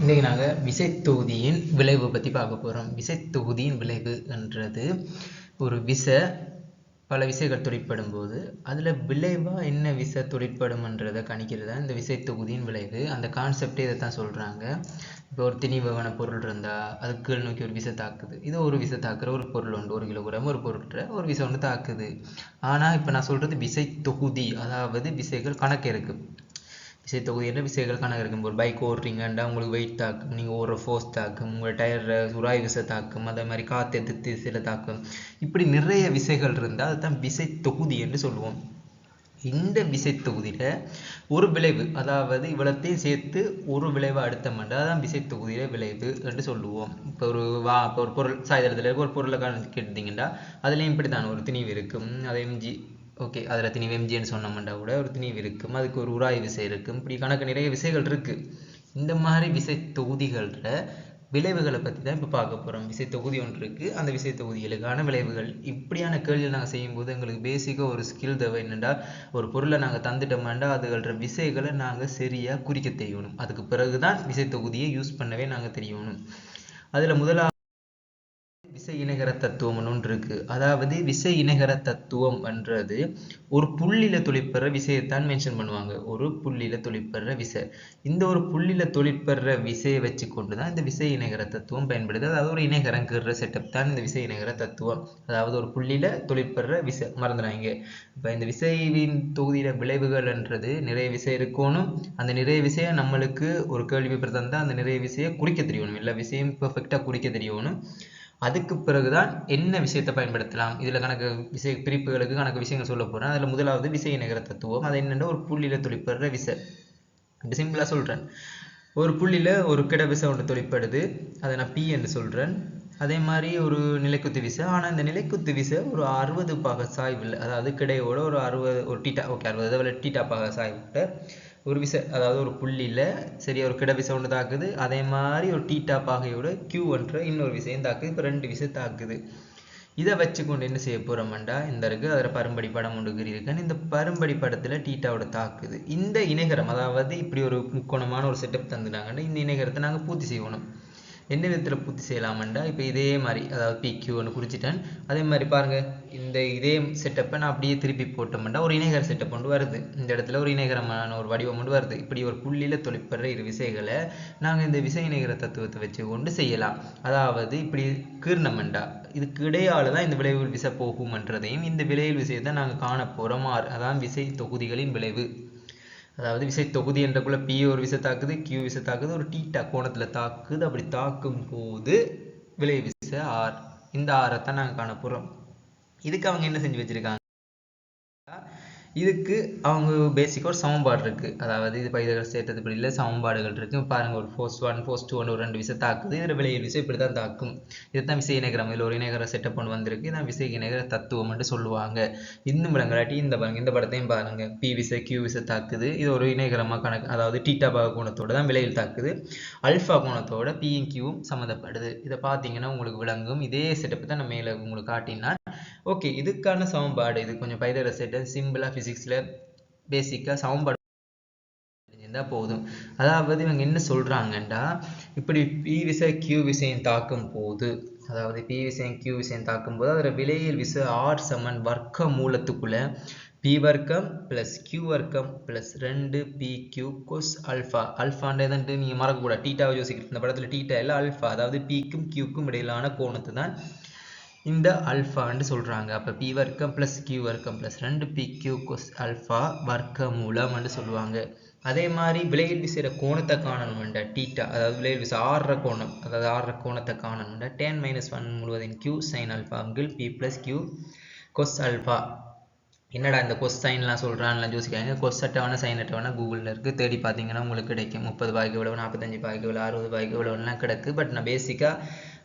இன்றைக்கி நாங்கள் விசைத்தொகுதியின் விளைவு பற்றி பார்க்க போகிறோம். விசைத்தொகுதியின் விளைவு என்றது ஒரு விசை பல விசைகள் தொழிற்படும் போது அதில் விளைவாக என்ன விசை தொழிற்படும்ன்றதை கணிக்கிறது தான் இந்த விசைத்தொகுதியின் விளைவு. அந்த கான்செப்டே இதை தான் சொல்கிறாங்க. இப்போ ஒரு திணிவான பொருள் இருந்தால் அது கீழ் நோக்கி ஒரு விசை தாக்குது. இது ஒரு விசை தாக்குற ஒரு பொருள் உண்டு, 1 கிலோகிராம் ஒரு பொருட்கிற ஒரு விசை ஒன்று தாக்குது. ஆனால் இப்போ நான் சொல்கிறது விசைத்தொகுதி, அதாவது விசைகள் கணக்கு இருக்குது. விசைத்தொகுதியில் விசைகள் கணக்கு இருக்கும். ஒரு பைக் ஓடுறீங்கன்னா உங்களுக்கு வெயிட் தாக்கும், நீங்கள் ஓடுற ஃபோர்ஸ் தாக்கும், உங்கள் டயரில் உராய் விசை தாக்கும், அதே மாதிரி காற்று எதிர்த்து திசையில் தாக்கும். இப்படி நிறைய விசைகள் இருந்தால் அதுதான் விசைத்தொகுதி என்று சொல்லுவோம். இந்த விசைத்தொகுதியில் ஒரு விளைவு, அதாவது இவ்வளத்தையும் சேர்த்து ஒரு விளைவை அடுத்தோம்னா அதான் விசைத்தொகுதியில் விளைவு என்று சொல்லுவோம். இப்போ ஒரு பொருள் சாய்தளத்தில் இருக்க ஒரு பொருளை கேட்டீங்கன்னா அதுலேயும் இப்படி தான் ஒரு திணிவு இருக்கும். அதே ஓகே, அதில் திணிவு எம்ஜின்னு சொன்னோம்னா கூட ஒரு திணிவு இருக்கும், அதுக்கு ஒரு உராய் விசை இருக்கும். இப்படி கணக்கு நிறைய விசைகள் இருக்குது. இந்த மாதிரி விசை தொகுதிகள விளைவுகளை பற்றி தான் இப்போ பார்க்க போகிறோம். விசை தொகுதி ஒன்று இருக்குது, அந்த விசை தொகுதிகளுக்கான விளைவுகள். இப்படியான கேள்விகள் நாங்கள் செய்யும்போது எங்களுக்கு பேசிக்காக ஒரு ஸ்கில் தேவை. என்னென்னா ஒரு பொருளை நாங்கள் தந்துட்டோம்னா அதுகள விசைகளை நாங்கள் சரியாக குறிக்க தெரியணும். அதுக்கு பிறகு தான் விசை தொகுதியை யூஸ் பண்ணவே நாங்கள் தெரியணும். அதில் முதலாவது விசை இணைகர தத்துவம் ஒன்று இருக்கு. அதாவது விசை இணைகர தத்துவம் என்றது ஒரு புள்ளியில தொழிற்படுற விசையைத்தான் மென்ஷன் பண்ணுவாங்க. ஒரு புள்ளியில தொழிற்படுற விசை. இந்த ஒரு புள்ளியில தொழிற்படுற விசையை வச்சு கொண்டுதான் இந்த விசை இணைகர தத்துவம் பயன்படுது. அதாவது ஒரு இணைகரங்கிற செட்டப் தான் இந்த விசை இணைகர தத்துவம். அதாவது ஒரு புள்ளியில தொழிற்படுற விசை மறந்துடாங்க. இப்ப இந்த விசையின் தொகுதியில விளைவுகள் என்றது நிறைய விசை இருக்கணும். அந்த நிறைய விசையை நம்மளுக்கு ஒரு கேள்வி பேப்பர் தந்தா அந்த நிறைய விசையை குறிக்க தெரியணும். எல்லா விசையும் பெர்ஃபெக்டா குறிக்க தெரியணும். அதுக்கு பிறகுதான் என்ன விஷயத்தை பயன்படுத்தலாம். இதுல கணக்கு விசை பிரிப்புகளுக்கு கணக்கு விஷயங்கள் சொல்ல போறேன். அதுல முதலாவது விசை இணைகர தத்துவம். அது என்னென்ன ஒரு புள்ளியில தொழிற்படுற விசை. அப்படி சிம்பிளா சொல்றேன். ஒரு புள்ளியில ஒரு கிட விசை ஒன்று தொழிற்படுது, அதை நான் பி என்று சொல்றேன். அதே மாதிரி ஒரு நிலைக்குத்து விசை. ஆனா இந்த நிலைக்குத்து விசை ஒரு 60 பாக சாய்வில், அதாவது கிடையோட ஒரு 60 ஒரு டீட்டா, ஓகே 60 டீட்டா பாக சாய்விட்ட ஒரு விசை, அதாவது ஒரு புள்ளியில சரியா ஒரு கிட விசை ஒன்று தாக்குது. அதே மாதிரி ஒரு டீட்டா பாகையோட கியூ என்ற இன்னொரு விசையும் தாக்குது. இப்போ 2 விசை தாக்குது. இதை வச்சுக்கொண்டு என்ன செய்ய போறோம்டா, இந்த இருக்கு அதில் பரும்படி படம் ஒன்று இருக்கேன். இந்த பரும்படி படத்துல டீட்டாவோட தாக்குது. இந்த இணைகரம், அதாவது இப்படி ஒரு முக்கோணமான ஒரு செட்டப் தந்துட்டாங்கன்னா இந்த இணைகரத்தை நாங்கள் பூர்த்தி செய்யணும். என்ன விதத்தில் பூர்த்தி செய்யலாமண்டா, இப்போ இதே மாதிரி, அதாவது பிக்யூ ஒன்று குறிச்சிட்டேன். அதே மாதிரி பாருங்க, இந்த இதே செட்டப்பை நான் அப்படியே திருப்பி போட்டோம்னா ஒரு இணைகர செட்டப் ஒன்று வருது. இந்த இடத்துல ஒரு இணைகரமான ஒரு வடிவம் ஒன்று வருது. இப்படி ஒரு புள்ளியில தொழிற்படுற இரு விசைகளை நாங்கள் இந்த விசை இணைகர தத்துவத்தை வச்சு கொண்டு செய்யலாம். அதாவது இப்படி கீர்ணமண்டா இதுக்கு இடையால தான் இந்த விளைவு விசை போகும்ன்றதையும் இந்த விளைவு விசையை தான் நாங்கள் காண போறோம். அதான் விசை தொகுதிகளின் விளைவு. அதாவது விசை தொகுதி என்றக்குள்ள பி ஒரு விசை தாக்குது, கியூ விசை தாக்குது, ஒரு டீட்டா கோணத்துல தாக்குது. அப்படி தாக்கும் போது விளைவு விசை ஆர். இந்த ஆரைத்தான் நாங்கள் காண போறோம். இதுக்கு அவங்க என்ன செஞ்சு வச்சிருக்காங்க, இதுக்கு அவங்க பேசிக்காக ஒரு சமன்பாடு இருக்கு. அதாவது இது பைதகரஸ் தேற்றத்துப்படியில் சமன்பாடுகள் இருக்கு. பாருங்க, ஒரு ஃபோர்ஸ் 1 ஃபோர்ஸ் 2 ஒரு 2 விசை தாக்குது. இதில் விளைவு விசை இப்படி தான் தாக்கும். இதுதான் விசை இணைகரம். இதில் ஒரு இணைகர செட்டப் ஒன்று வந்திருக்கு. இதான் விசை இணைகர தத்துவம் என்று சொல்லுவாங்க. இன்னும் விளங்கலாட்டி இந்த பாருங்க, இந்த படத்தையும் பாருங்க. பி விசை கியூ விசை தாக்குது. இது ஒரு இணைகரமாக கணக்கு, அதாவது டீட்டா பாக கோணத்தோட தான் விளைவில் தாக்குது. அல்ஃபா கோணத்தோட பியும் கியூவும் சம்மந்தப்படுது. இதை பார்த்தீங்கன்னா உங்களுக்கு விளங்கும். இதே செட்டப் தான் நான் மேலே உங்களுக்கு காட்டினா ஓகே. இதுக்கான சமன்பாடு, இது கொஞ்சம் பைதகரஸ் தேற்றம் சிம்பிளா பிசிக்ஸ்ல பேசிக்கா சமன்பாடு தெரிஞ்சிருந்தா போதும். அதாவது இவங்க என்ன சொல்றாங்கன்னா, இப்படி பி விசை கியூ விசையின் தாக்கும் போது, அதாவது பி விசையும் கியூ விசையும் தாக்கும் போது அதோட விலையில் விசை ஆர் சமன் வர்க்க மூலத்துக்குள்ள பி வர்க்கம் பிளஸ் கியூ வர்க்கம் plus 2 B Q cos alpha. அல்ஃபான்றதுன்ட்டு நீங்க மறக்கக்கூடாது, டீட்டாவை யோசிக்கிட்டு இந்த படத்துல டீட்டா இல்லை அல்ஃபா, அதாவது பிக்கும் கியூக்கும் இடையிலான கோணத்தை தான் இந்த அல்ஃபான்னு சொல்றாங்க. அப்ப பி வர்க்கம் பிளஸ் கியூ வர்க்கம் plus 2 B Q cos alpha வர்க்க மூலம்னு சொல்லுவாங்க. அதே மாதிரி விளைவில் விசைற கோணத்தை காணணும்டா டீட்டா, அதாவது விளைவில் விசை ஆறுற கோணம், அதாவது ஆறுற கோணத்தை காணணும்டா tan -1 முழுவதின் q sin அல்ஃபா அங்கிள் p plus q cos alpha. என்னடா இந்த கொஸ் சைன்லாம் சொல்கிறான்லாம் யோசிக்காங்க. கொஸ் அட்டவணை சைன் அட்டவணை கூகுளில் இருக்குது, தேடி பார்த்தீங்கன்னா உங்களுக்கு கிடைக்கும். 30 பாய்க்கு எவ்வளவு, 45 பாய்க்கு எவ்வளோ, 60 பாய்க்கு எவ்வளோலாம் கிடக்கு. பட் நான் பேசிக்காக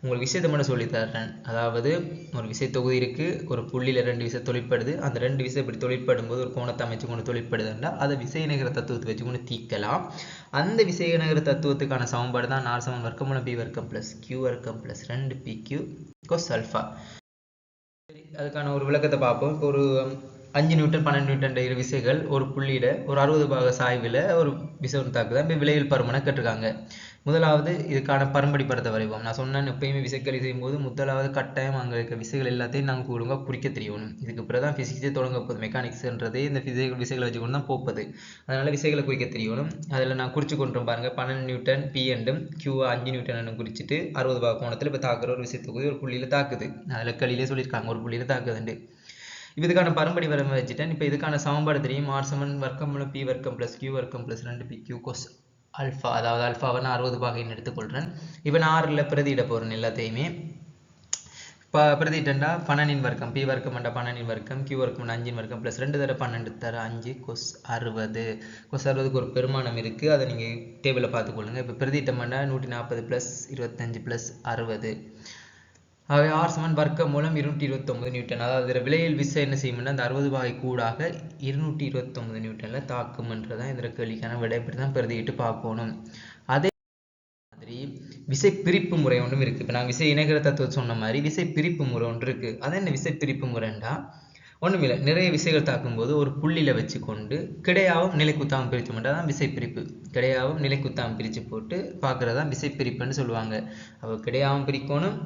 உங்களுக்கு விஷயத்தை மட்டும் சொல்லித்தரேன். அதாவது ஒரு விசை தொகுதி இருக்குது, ஒரு புள்ளியில் 2 விசை தொழிற்படுது. அந்த 2 விசை இப்படி தொழிற்படும் போது ஒரு கோணத்தை அமைச்சு கொண்டு தொழிற்படுதுன்னா அதை விசை இணைகர தத்துவத்தை வச்சு கொண்டு தீர்க்கலாம். அந்த விசை இணைகர தத்துவத்துக்கான சமன்பாடு தான் ஆர் சமன் வர்க்கமூலம் பி வர்க்கம் பிளஸ் கியூ வர்க்கம் plus 2 B Q cos alpha. சரி, அதுக்கான ஒரு விளக்கத்தை பார்ப்போம். இப்போ ஒரு 5 நியூட்டன் 12 நியூட்டன் இரு விசைகள் ஒரு புள்ளியில ஒரு 60 பாக சாய்வில் ஒரு விசை ஒன்று தாக்குதான் இப்போ விளைவில் பருமனை கேட்டிருக்காங்க. முதலாவது இதுக்கான பரம்படி படத்தை வரைவோம். நான் சொன்னேன் எப்பயுமே விசைக்கலி செய்யும்போது முதலாவது கட்டாயம் அங்கே இருக்க விசைகள் எல்லாத்தையும் நாங்கள் ஒழுங்காக குறிக்க தெரியணும். இதுக்கு பிறகு தான் ஃபிசிக்ஸே தொடங்க போகுது. மெக்கானிக்ஸ்ன்றதே இந்த விசைகளை வச்சு கொண்டு தான் போகுது. அதனால் விசைகளை குறிக்க தெரியணும். அதில் நான் குறித்து கொண்டு பாருங்கள் 12 நியூட்டன் பி அண்டும் கியூ 5 நியூட்டன் குறிச்சிட்டு 60 பாக கோணத்தில் இப்போ தாக்குற ஒரு விசை தொகுதி ஒரு புள்ளியில் தாக்குது. அதில் களியிலே சொல்லியிருக்காங்க ஒரு புள்ளியில் தாக்குதுண்டு. இப்போ இதுக்கான பரம்படி வரம்பு வச்சுட்டேன். இப்போ இதுக்கான சமன்பாடு தெரியும். R = வர்க்கமூலம் P வர்க்கம் + Q வர்க்கம் + 2PQ cos ஆல்ஃபா. அதாவது ஆல்ஃபாவை நான் 60 பாகைன்னு எடுத்துக்கொள்கிறேன். இப்போ நான் ஆறில் பிரதியிட போகிறேன் எல்லாத்தையுமே. பிரதிட்டா 12 வர்க்கம் P வர்க்கம் 12 வர்க்கம் Q வர்க்கம் 5 வர்க்கம் + 2 தர 12 தர 5 cos 60. cos 60க்கு ஒரு பெருமானம் இருக்குது. அதை நீங்கள் டேபிளில் பார்த்துக்கொள்ளுங்க. இப்போ பிரதிட்டம் 140 + 25 + 60. ஆகவே R = வர்க்கமூலம் 229 நியூட்டன். அதாவது இதில் விலையில் விசை என்ன செய்யும்னா அந்த 60 பாகை கூடாக 229 நியூட்டனில் தாக்கும்ன்றதான் இதில் கேள்விக்கான விடை. இப்படி தான் பிரதிட்டு பார்க்கணும். அதே மாதிரி விசை பிரிப்பு முறை ஒன்றும் இருக்குது. இப்போ நான் விசை இணைகர தத்துவம் சொன்ன மாதிரி விசை பிரிப்பு முறை ஒன்று இருக்குது. அது என்ன விசை பிரிப்பு முறைண்டா ஒன்றும் இல்லை, நிறைய விசைகள் தாக்கும்போது ஒரு புள்ளியில் வச்சு கொண்டு கிடையாவும் நிலை குத்தாமல் பிரித்து மட்டும் தான் விசை பிரிப்பு. கிடையாவும் நிலை குத்தாமல் பிரித்து போட்டு பார்க்குறதான் விசை பிரிப்புன்னு சொல்லுவாங்க. அப்போ கிடையாவும் பிரிக்கணும்,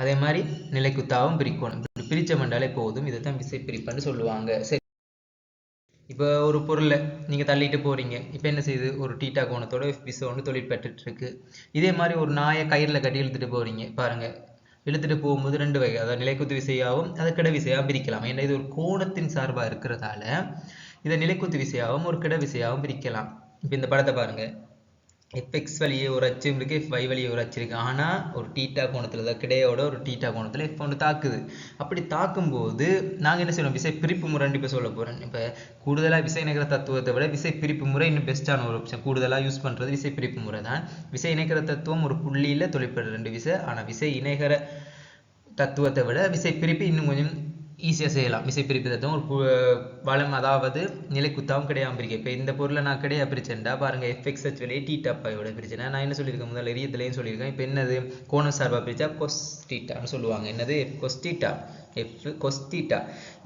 அதே மாதிரி நிலை குத்தாவும் பிரிக்கணும். இப்படி பிரிச்ச மண்டாலே போதும். இதை தான் விசை பிரிப்புன்னு சொல்லுவாங்க. சரி, இப்போ ஒரு பொருளை நீங்கள் தள்ளிட்டு போகிறீங்க. இப்போ என்ன செய்யுது, ஒரு டீட்டா கோணத்தோட விசை ஒன்று தொழிற்பட்டு இருக்கு. இதே மாதிரி ஒரு நாயை கயிறில் கட்டி இழுத்துட்டு போகிறீங்க பாருங்கள். இழுத்துட்டு போகும்போது 2 வகை, அதாவது நிலைக்குத்து விசையாகவும் அதை கிட விசையாகவும் பிரிக்கலாம். ஏன்னா இது ஒரு கோணத்தின் சார்பாக இருக்கிறதால இதை நிலைக்குத்து விசையாகவும் ஒரு கிட விசையாகவும் பிரிக்கலாம். இப்போ இந்த படத்தை பாருங்கள். fx வழியே ஒரு அச்சு இருக்கு, fy வழியே ஒரு அச்சு இருக்கு. ஆனால் ஒரு டீட்டா கோணத்தில் தான் கிடையோட ஒரு டீட்டா கோணத்தில் f ஒன்று தாக்குது. அப்படி தாக்கும்போது நாங்கள் என்ன செய்யணும், விசை பிரிப்பு முறை இப்போ சொல்ல போகிறேன். இப்போ கூடுதலாக விசை இணைக்கிற தத்துவத்தை விட விசை பிரிப்பு முறை இன்னும் பெஸ்ட்டான ஒரு ஆப்ஷன். கூடுதலாக யூஸ் பண்ணுறது விசை பிரிப்பு முறை தான். விசை இணைக்கிற தத்துவம் ஒரு புள்ளியில் தொழிற்படுற 2 விசை. ஆனால் விசை இணைக்கிற தத்துவத்தை விட விசை பிரிப்பு இன்னும் கொஞ்சம் ஈஸியாக செய்யலாம். விசை பிரிப்பு தத்துவம் ஒரு வளம், அதாவது நிலை குத்தாவும் கிடையாமல் பிரிக்க. இப்போ இந்த பொருளை நான் கிடையா பிரிச்சேன்டா பாருங்கள், fxh வெளியே டீட்டா பாயோட பிரிச்சேன். நான் என்ன சொல்லியிருக்கேன், முதல்ல எரியத்துலேயும் சொல்லியிருக்கேன். இப்போ என்னது கோண சார்பாக பிரித்தா கொஸ் டீட்டான்னு சொல்லுவாங்க. என்னது கொஸ் டீட்டா, எஃப் கொஸ் டீட்டா.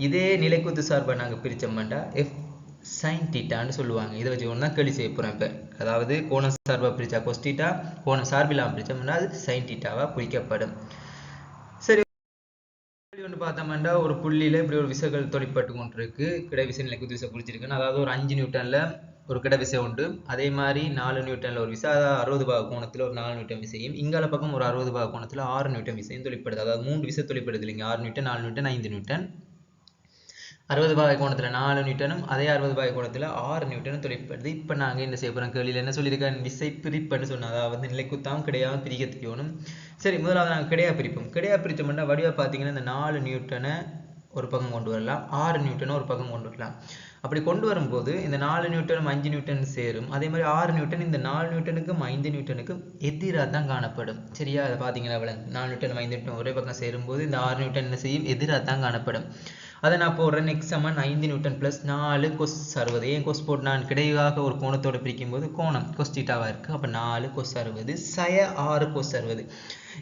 இதே நிலைக்குத்து சார்பாக நாங்கள் பிரித்தோம்னா எஃப் சைன் டீட்டான்னு சொல்லுவாங்க. இதை வச்சு ஒன்று தான் கேள்வி செய்ய போகிறேன். இப்போ அதாவது கோண சார்பாக பிரித்தா கொஸ் டீட்டா, கோண சார்பில்லாமல் பிரித்தோம்னா அது சைன் டீட்டாவாக குறிக்கப்படும். சரி, ஒன்று பார்த்தோம்னா ஒரு புள்ளியில் இப்படி ஒரு விசைகள் தொழிற்பட்டு கொண்டு இருக்கு. கிட விசை நிலைக்குத்து விசை குறிச்சிருக்குன்னு. அதாவது ஒரு 5 நியூட்டனில் ஒரு கிட விசை உண்டு. அதே மாதிரி 4 நியூட்டனில் ஒரு விசை, அதாவது 60 பாக கோணத்தில் ஒரு 4 நியூட்டன் விசையும், இங்கால பக்கம் ஒரு 60 பாக கோணத்தில் 6 நியூட்டன் விசையும் தொழிற்படுது. அதாவது 3 விசை தொழிற்படுது இல்லைங்க. 6 நியூட்டன் 4 நியூட்டன் 5 நியூட்டன். 60 பாகை கோணத்தில் 4 நியூட்டனும் அதே 60 பாகை கோணத்தில் 6 நியூட்டனும் தொழிற்படுது. இப்போ நாங்கள் என்ன செய்ய போகிறோம், கேள்வியில் என்ன சொல்லியிருக்கேன், விசை பிரிப்புன்னு சொன்னால் அதாவது நிலைக்குத்தாவும் கிடையாமல் பிரிக்க தெரியணும். சரி, முதலாவது நாங்கள் கிடையா பிரிப்போம். கிடையா பிரித்தோம்னா வடிவாக பார்த்தீங்கன்னா இந்த 4 நியூட்டனை ஒரு பக்கம் கொண்டு வரலாம், 6 நியூட்டனை ஒரு பக்கம் கொண்டு வரலாம். அப்படி கொண்டு வரும்போது இந்த 4 நியூட்டனும் 5 நியூட்டன் சேரும். அதே மாதிரி 6 நியூட்டன் இந்த 4 நியூட்டனுக்கும் 5 நியூட்டனுக்கும் எதிராக தான் காணப்படும். சரியா, அதை பார்த்தீங்கன்னா 4 நியூட்டன் 5 நியூட்டன் ஒரே பக்கம் சேரும்போது இந்த 6 நியூட்டன் என்ன செய்யும், எதிராக தான் காணப்படும். அதை நான் போடுறேன். நெக்ஸ்ட் சமன் 5 நியூட்டன் + 4 cos 60. ஏன் கொஸ் போட்டு நான் கிடையாக ஒரு கோணத்தோடு பிரிக்கும் போது கோணம் கொஸ் டீட்டாவாக இருக்குது. அப்போ 4 cos 60 சய 6 cos 60.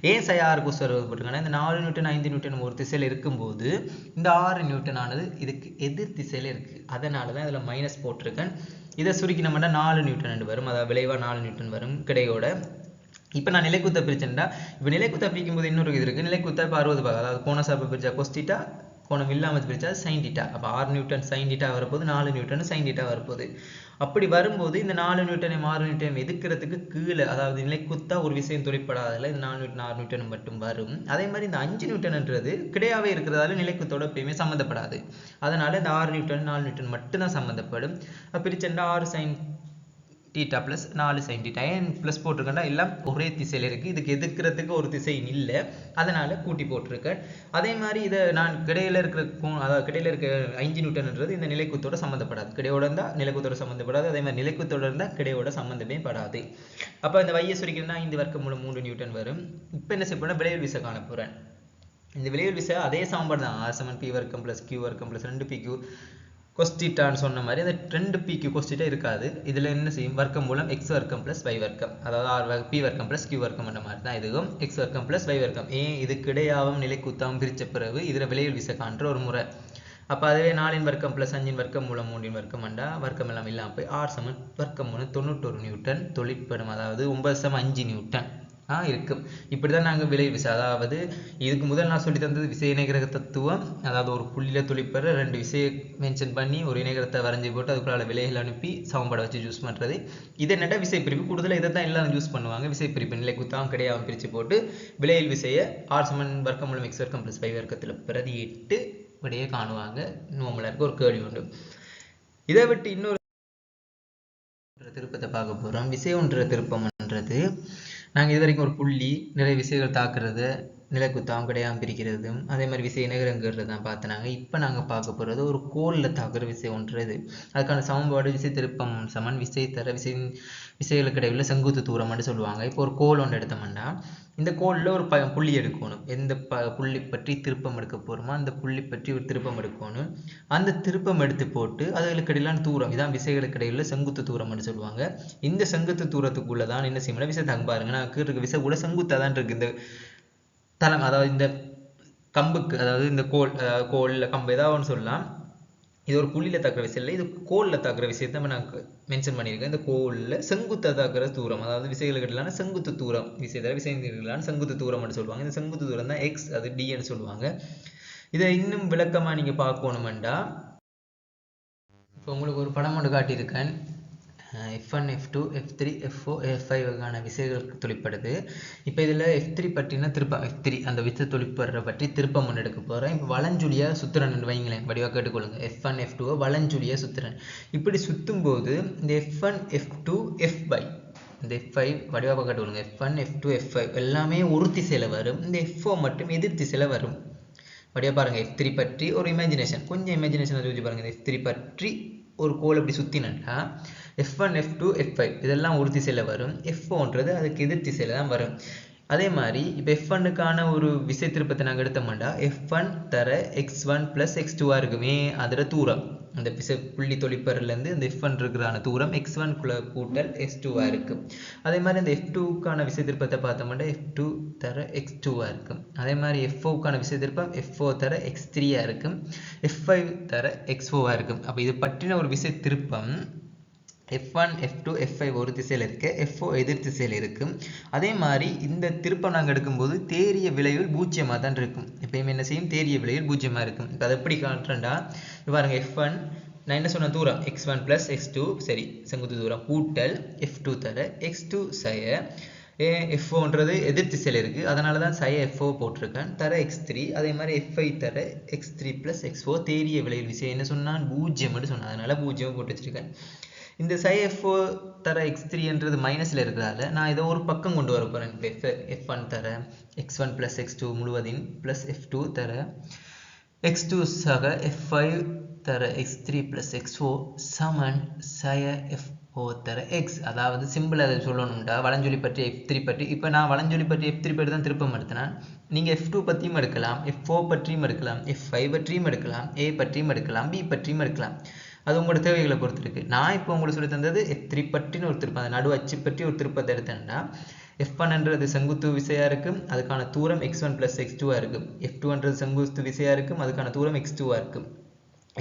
ஏன் சய 6 cos 60 போட்டிருக்காங்கன்னா இந்த 4 நியூட்டன் 5 நியூட்டன் ஒரு திசையில் இருக்கும்போது இந்த 6 நியூட்டன் ஆனது இதுக்கு எதிர் திசையில் இருக்குது. அதனால தான் இதில் மைனஸ் போட்டிருக்கேன். இதை சுருக்கினோம்னா 4 நியூட்டன் வரும். அதாவது விளைவாக 4 நியூட்டன் வரும் கிடையோட. இப்போ நான் நிலைக்குத்த பிரிச்சேன்டா. இப்போ நிலைக்குத்த பிரிக்கும் போது இன்னொரு இது இருக்குது. நிலைக்குத்த இப்போ 60 பாக, அதாவது கோண சார்பு பிரிச்சா கொஸ் டீட்டா, கோணம் இல்லாமல் பிரிச்சா சைன் டீட்டா. அப்போ 6 நியூட்டன் சைன் டீட்டா வரப்போது, 4 நியூட்டன் சைன் டீட்டா வரப்போகுது. அப்படி வரும்போது இந்த 4 நியூட்டனையும் 6 நியூட்டனையும் எதிர்க்கிறதுக்கு கீழே, அதாவது நிலைக்குத்தா ஒரு விஷயம் தொழிற்படாததில் இந்த 4 நியூட்டன் 6 நியூட்டன் மட்டும் வரும். அதே மாதிரி இந்த 5 நியூட்டன்ன்றது கிடையாவே இருக்கிறதால நிலைக்குத்தோட எப்பயுமே சம்மந்தப்படாது. அதனால இந்த 6 நியூட்டன் 4 நியூட்டன் மட்டும்தான் சம்மந்தப்படும். பிரிச்செண்டா 6 சைன் டீட்டா + 4 சைன் டீட்டா. ஏன் ப்ளஸ் போட்டிருக்கேன்னா எல்லாம் ஒரே திசையில் இருக்குது. இதுக்கு எதிர்க்கிறதுக்கு ஒரு திசை இல்லை, அதனால் கூட்டி போட்டிருக்கேன். அதே மாதிரி இதை நான் கிடையில இருக்கிற அதாவது கிடையில இருக்க 5 நியூட்டன்ன்றது இந்த நிலைக்குத்தோட சம்மந்தப்படாது. கிடையோட இருந்தால் நிலைக்குத்தோட சம்மந்தப்படாது. அதே மாதிரி நிலைக்குத்தோட இருந்தால் கிடையோட சம்மந்தமே படாது. அப்போ இந்த வையை சுருக்கினா 5 வர்க்கமூலம் 3 நியூட்டன் வரும். இப்போ என்ன செய்ய போனால் விளைவு விசை காண போகிறேன். இந்த விளைவு விசை அதே சமன்பாடு தான். R = P வர்க்கம் + Q வர்க்கம் + 2PQ cos டீட்டான்னு சொன்ன மாதிரி அந்த 2PQ cos டீட்டா இருக்காது. இதில் என்ன செய்யும், வர்க்கம் மூலம் x வர்க்கம் + y வர்க்கம், அதாவது P வர்க்கம் + Q வர்க்கம் அந்த மாதிரி தான் இதுவும் x வர்க்கம் + y வர்க்கம். ஏன் இது கிடையாவும் நிலைக்குத்தாவும் பிரித்த பிறகு இதில் விளைவு விசை காண்ற ஒரு முறை. அப்போ அதுவே 4 வர்க்கம் + 5 வர்க்கம் மூலம் 3 வர்க்கம் வந்தா வர்க்கம் எல்லாம் இல்லாமல் போய் R = வர்க்கம் 91 நியூட்டன் தொழிற்படும். அதாவது 9.5 நியூட்டன் இருக்கும். இப்படிதான் நாங்கள் விலை விசை, அதாவது இதுக்கு முதல் நான் சொல்லி தந்தது விசை இணைகர தத்துவம். அதாவது ஒரு புள்ளியில தொழிற்படுற 2 விசையை மென்ஷன் பண்ணி ஒரு இணைகரத்தை வரைஞ்சி போட்டு அதுக்குள்ள விலைகள் அனுப்பி சமன்பாடு வச்சு யூஸ் பண்றது. இதை நட விசை பிரிப்பு கூடுதலாக இதை தான் எல்லாம் யூஸ் பண்ணுவாங்க. விசை பிரிப்பு நிலை குத்தாம் கிடையாது பிரித்து போட்டு விலையில் விசையை R = வர்க்கம் மூலம் x வர்க்கம் + 5 வர்க்கத்தில் பிரதியிட்டு விடையை காணுவாங்க. நோமலாக இருக்க ஒரு கேள்வி உண்டு. இதை விட்டு இன்னொரு திருப்பத்தை பார்க்க போறோம். விசை ஒன்ற திருப்பம்ன்றது நாங்கள் இது வரைக்கும் ஒரு புள்ளி நிறைய விசைகள் தாக்குறது, நிலைக்குத்தாம் கிடையாமல் பிரிக்கிறதும், அதே மாதிரி விசை இணைகரங்கிறது தான் பார்த்தினாங்க. இப்போ நாங்கள் பார்க்க போகிறது ஒரு கோலில் தாக்குற விசை ஒன்றது. அதுக்கான சமன்பாடு விசை திருப்பம் சமன் விசை தர விசைகளுக்கு இடையில செங்குத்து தூரம்னு சொல்லுவாங்க. இப்போ ஒரு கோல் ஒன்று எடுத்தோம்னா இந்த கோலில் ஒரு புள்ளி எடுக்கணும். எந்த புள்ளி பற்றி திருப்பம் எடுக்க போகிறோமோ அந்த புள்ளி பற்றி ஒரு திருப்பம் எடுக்கணும். அந்த திருப்பம் எடுத்து போட்டு அதுகளுக்கு இடையிலான தூரம் இதான் விசைகளுக்கு இடையில செங்குத்து தூரம்னு சொல்லுவாங்க. இந்த செங்குத்து தூரத்துக்குள்ள தான் என்ன செய்யணும் விசை தாங்க பாருங்க. நான் இருக்க விசை கூட செங்குத்தாக தான் இருக்கு. இந்த தளம், அதாவது இந்த கம்புக்கு, அதாவது இந்த கோல்ல கம்பு ஏதாவது ஒன்று சொல்லலாம். இது ஒரு புள்ளியில தாக்குற விசை இல்லை, இது கோல்ல தாக்குற விஷயத்தை நான் மென்ஷன் பண்ணியிருக்கேன். இந்த கோல்ல செங்குத்தா தாக்குற தூரம், அதாவது விசைகளுக்கு இடையிலான செங்குத்து தூரம், விசை தர விசைகளுக்கு செங்குத்து தூரம்னு சொல்லுவாங்க. இந்த செங்குத்து தூரம் தான் x, அது dன்னு சொல்லுவாங்க. இதை இன்னும் விளக்கமா நீங்க பார்க்கணுமெண்டா இப்போ உங்களுக்கு ஒரு படம் ஒன்று காட்டியிருக்கேன். F1, F2, F3, F4, F5 விசைகளுக்கு தொழிற்படுது. இப்போ இதில் F3 பற்றினா திருப்பம், F3 அந்த விசை தொழிற்படுற பற்றி திருப்பம் ஒன்று எடுக்க போகிறேன். இப்போ வளஞ்சுழியா சுத்துறன் வைங்களேன், வடிவாக கேட்டுக்கொள்ளுங்க. F1, F2 வளஞ்சுழியா சுத்துறன். இப்படி சுற்றும் போது இந்த F1, F2, F5 இந்த F5 வடிவாக கேட்டுக்கொள்ளுங்க. F1, F2, F5 எல்லாமே ஒரு திசையில் வரும். இந்த F4 மட்டும் எதிர் திசையில் வரும். வடிவாக பாருங்க. F3 பற்றி ஒரு இமேஜினேஷன், கொஞ்சம் இமேஜினேஷன் வச்சு பாருங்க. இந்த F3 பற்றி ஒரு கோல் இப்படி சுத்தினா F1, F2, F5 இதெல்லாம் ஒரு திசையில வரும். F4ன்றது அதுக்கு எதிர் திசையில தான் வரும். அதே மாதிரி இப்போ F1க்கான ஒரு விசை திருப்பத்தை நாங்கள் எடுத்தோம்னா F1 தர x1 + x2 இருக்குமே, அதோட தூரம் அந்த விசை புள்ளி தொழிற்படுறதுலேருந்து இந்த F1 இருக்கிறான தூரம் x1 கூட்டல் x2 இருக்கு. அதே மாதிரி இந்த F2க்கான விசை திருப்பத்தை பார்த்தோம்னா F2 தர x2 இருக்கும். அதே மாதிரி F4க்கான விசை திருப்பம் F4 தர x3 இருக்கும். F5 தர x4 இருக்கும். அப்போ இது பற்றின ஒரு விசை திருப்பம் F1, F2, F5 ஒரு திசையில் இருக்கு, F4 எதிர் திசையில் இருக்கும். அதே மாதிரி இந்த திருப்பம் நாங்கள் எடுக்கும்போது தேரிய விளைவில் 0 தான் இருக்கும். எப்பயுமே என்ன செய்யும், தேரிய விளைவில் 0 இருக்கும். இப்போ அதை எப்படி காட்டுறேன்டா பாருங்க. F1 நான் என்ன சொன்ன தூரம் x1 + x2 சரி செங்குத்து தூரம் கூட்டல் F2 தர x2 சய F4ன்றது எதிர் திசையில் இருக்கு, அதனால தான் சய F4 போட்டிருக்கேன் தர x3. அதே மாதிரி F5 தர x3 + x4 தேரிய விளைவில் விசை என்ன சொன்னான் 0 சொன்னான், அதனால 0 போட்டு வச்சிருக்கேன். இந்த psi F4 தர x3 என்றது மைனஸ்ல இருக்கிறதால நான் இதை ஒரு பக்கம் கொண்டு வர போறேன். F1 தர x1 + x2 முழுவதின் + F2 தர x2 சக F5 தர x3 + x4 சமன் psi F4 தர x. அதாவது சிம்பிள் அதை சொல்லணும்டா வலஞ்சொலி பற்றி F3 பற்றி. இப்போ நான் வலஞ்சொலி பற்றி F3 பற்றி தான் திருப்பம் எடுத்தேன். நீங்க F2 பற்றியும் எடுக்கலாம், F4 பற்றியும் எடுக்கலாம், F5 பற்றியும் எடுக்கலாம், A பற்றியும் எடுக்கலாம், B பற்றியும் எடுக்கலாம். அது உங்களோட தேவைகளை பொறுத்து இருக்கு. நான் இப்போ உங்களுக்கு சொல்லி தந்தது F3 பற்றின ஒரு திருப்பம், அந்த நடு அச்சு பற்றி ஒரு திருப்பத்தை எடுத்தேன்னா F1ன்றது செங்குத்து விசையா இருக்கும், அதுக்கான தூரம் x1 + x2 இருக்கும். F2ன்றது செங்குத்து விசையா இருக்கும், அதுக்கான தூரம் x2 இருக்கும்.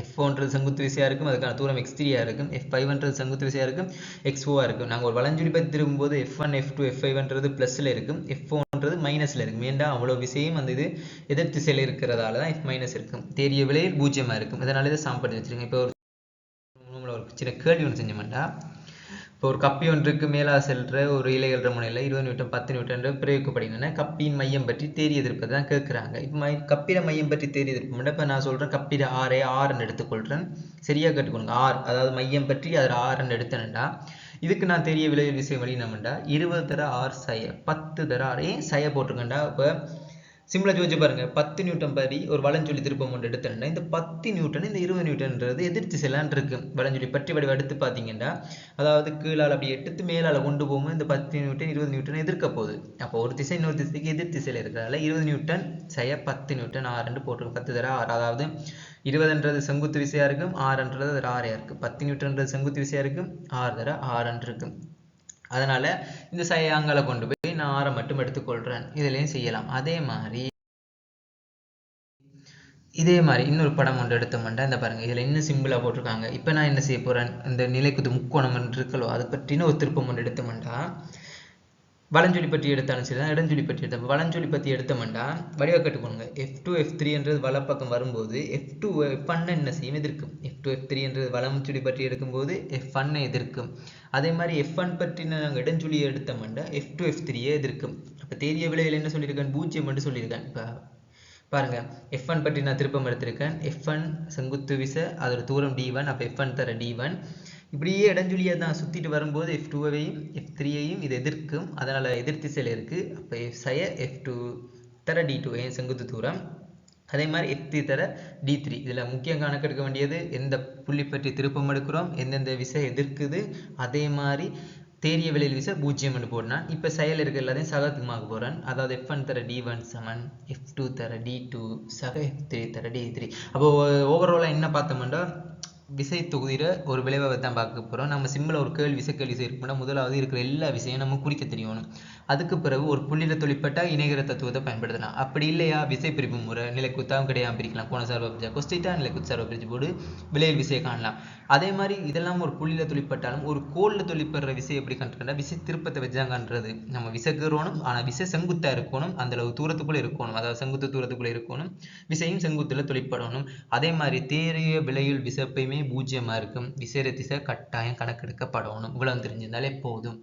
F4ன்றது செங்குத்து விசையா இருக்கும், அதுக்கான தூரம் x3 இருக்கும். F5ன்றது செங்குத்து விசையா இருக்கும், x4 இருக்கும். நாங்கள் ஒரு வலஞ்சுழி பற்றி திரும்பும்போது F1, F2, F5ன்றது +ல இருக்கும், F4ன்றது மைனஸ்ல இருக்கும். ஏன்டா அவ்வளவு விசையும் அந்த இது எதிர் திசையில இருக்கிறதால தான் F- இருக்கும். தேரிய விலையில் 0 இருக்கும். இதனால இதை சாம்படுத்தி வச்சிருக்கேன். இப்போ ஒரு சின்ன கேள்வி ஒன்று செஞ்சோம்டா, இப்போ ஒரு கப்பி ஒன்றுக்கு மேலா செல்ற ஒரு இலைகள முனையில் 20 நியூட்டன் 10 நியூட்டன் பிரயோகிக்கப்படுகின்றன. கப்பியின் மையம் பற்றி தேரிய எதிர்ப்பது தான் கேட்குறாங்க. இப்போ கப்பிட மையம் பற்றி தேரிய எதிர்ப்பு இப்போ நான் சொல்றேன் கப்பிட ஆர்ன்னு எடுத்துக்கொள்றேன். சரியா கேட்டுக்கொள்ளுங்க. ஆர் அதாவது மையம் பற்றி அதில் ஆர்ன்னு எடுத்தேன்டா இதுக்கு நான் தெரிய விளைவில் விஷயம் வழினோம்டா 20 தர ஆர் சய 10 தர ஆர் ஏன் சய போட்டிருக்கேன்டா. இப்போ சிம்பிளா யோசிச்சு பாருங்க. 10 நியூட்டன் படி ஒரு வலஞ்சொலி திருப்பம் ஒன்று எடுத்தேன்னா இந்த 10 நியூட்டன் இந்த 20 நியூட்டன்ன்றது எதிர் திசையிலான் இருக்கு. வலஞ்சொலி பற்றி வடிவ எடுத்து பார்த்தீங்கன்னா அதாவது கீழால் அப்படி எடுத்து மேலால் கொண்டு போகும்போது இந்த 10 நியூட்டன் 20 நியூட்டன் எதிர்க்க போகுது. அப்போ ஒரு திசை இன்னொரு திசைக்கு எதிர் திசையில் இருக்கிறதால 20 நியூட்டன் சய 10 நியூட்டன் ஆறுன்னு போட்டிருக்கு. 10 தர ஆறு, அதாவது 20ன்றது செங்குத்து விசையா இருக்கும், ஆறுன்றது அது ஆறையா இருக்கு. 10 நியூட்டன்றது செங்குத்து விசையா இருக்கும், 6 தர ஆறுன்னு இருக்கு. அதனால இந்த சயாங்களை கொண்டு போய் நான் ஆறை மட்டும் எடுத்துக்கொள்றேன். இதுலயும் செய்யலாம். அதே மாதிரி இதே மாதிரி இன்னொரு படம் ஒன்று எடுத்தோம்னா இந்த பாருங்க இதில் இன்னும் சிம்பிளாக போட்டிருக்காங்க. இப்போ நான் என்ன செய்ய போகிறேன், இந்த நிலைக்குத்து முக்கோணம் இருக்கலோ அதை பற்றின ஒரு திருப்பம் ஒன்று எடுத்தோம்னா வலஞ்சொலி பற்றி எடுத்தாலும் சரி தான், இடஞ்சொலி பற்றி எடுத்த வலஞ்சொலி பற்றி எடுத்தோம்னா வடிவ கட்டுக்கோங்க. F2 F3 என்றது வலப்பக்கம் வரும்போது F2 F1 என்ன செய்யும், எதிர்க்கும். F2 F3 என்றது வலஞ்சொலி பற்றி எடுக்கும்போது F1 எதிர்க்கும். அதே மாதிரி F1 பற்றி நாங்கள் இடஞ்சொலியை எடுத்தோம்னா F2 F3 எதிர்க்கும். அப்போ தேரிய விலையில் என்ன சொல்லியிருக்கேன், 0 என்று சொல்லியிருக்கேன். இப்போ பாருங்க F1 பற்றி நான் திருப்பம் எடுத்திருக்கேன். F1 செங்குத்து விசை, அதோட தூரம் D1. அப்போ F1 தர D1. இப்படியே இடஞ்சொலியை தான் சுற்றிட்டு வரும்போது F2வையும் F3ஐயும் இது எதிர்க்கும், அதனால் எதிர் திசையில் இருக்குது. அப்போ சய F2 தர D2 செங்குத்து தூரம். அதே மாதிரி F3 தர D3. இதில் முக்கியம் கணக்கெடுக்க வேண்டியது எந்த புள்ளி பற்றி திருப்பம் எடுக்கிறோம், எந்தெந்த விசை எதிர்க்குது. அதே மாதிரி தேரிய விலையில் விசை 0 என்று போடணும். இப்போ செயல் இருக்க எல்லாத்தையும் சகத்துமாக போகிறேன். அதாவது F1 தர D1 சமன் F2 தர D2 சக F3 தர D3. அப்போ ஓவராலாக என்ன பார்த்தோம்னா விசை தொகுதியில் ஒரு விளைவை தான் பார்க்க போகிறோம். நம்ம சிம்பிளாக ஒரு கேள்வி விசை இருக்குன்னா முதலாவது இருக்கிற எல்லா விசையும் நம்ம குறிக்க தெரியணும். அதுக்கு பிறகு ஒரு புள்ளியில் தொழிற்பட்ட இணைகர தத்துவத்தை பயன்படுத்தலாம். அப்படி இல்லையா விசை பிரிப்பு முறை நிலைக்குத்தாவும் கிடையாது பிரிக்கலாம். கோண சார்பை பிரிச்சா கொஸ்டிட்டா, நிலைக்குத்து சார்பை பிரிச்சு போடு விலையில் விசையை காணலாம். அதே மாதிரி இதெல்லாம் ஒரு புள்ளியில் தொழிற்பட்டாலும் ஒரு கோளில் தொழிற்படுற விசை எப்படி கண்டுட்டா விசை திருப்பத்தை வச்சுதான் காண்றது. நம்ம விசைக்கிறோனும், ஆனால் விசை செங்குத்தாக இருக்கணும், அந்த அளவு தூரத்துக்குள்ளே இருக்கணும், அதாவது செங்குத்து தூரத்துக்குள்ளே இருக்கணும், விசையும் செங்குத்தில் தொழிற்படணும். அதே மாதிரி தேரிய விலையில் விசை எப்பயுமே 0 இருக்கும். விசேட திசை கட்டாயம் கணக்கெடுக்கப்படணும். இவ்வளவு தெரிஞ்சிருந்தாலே போதும்.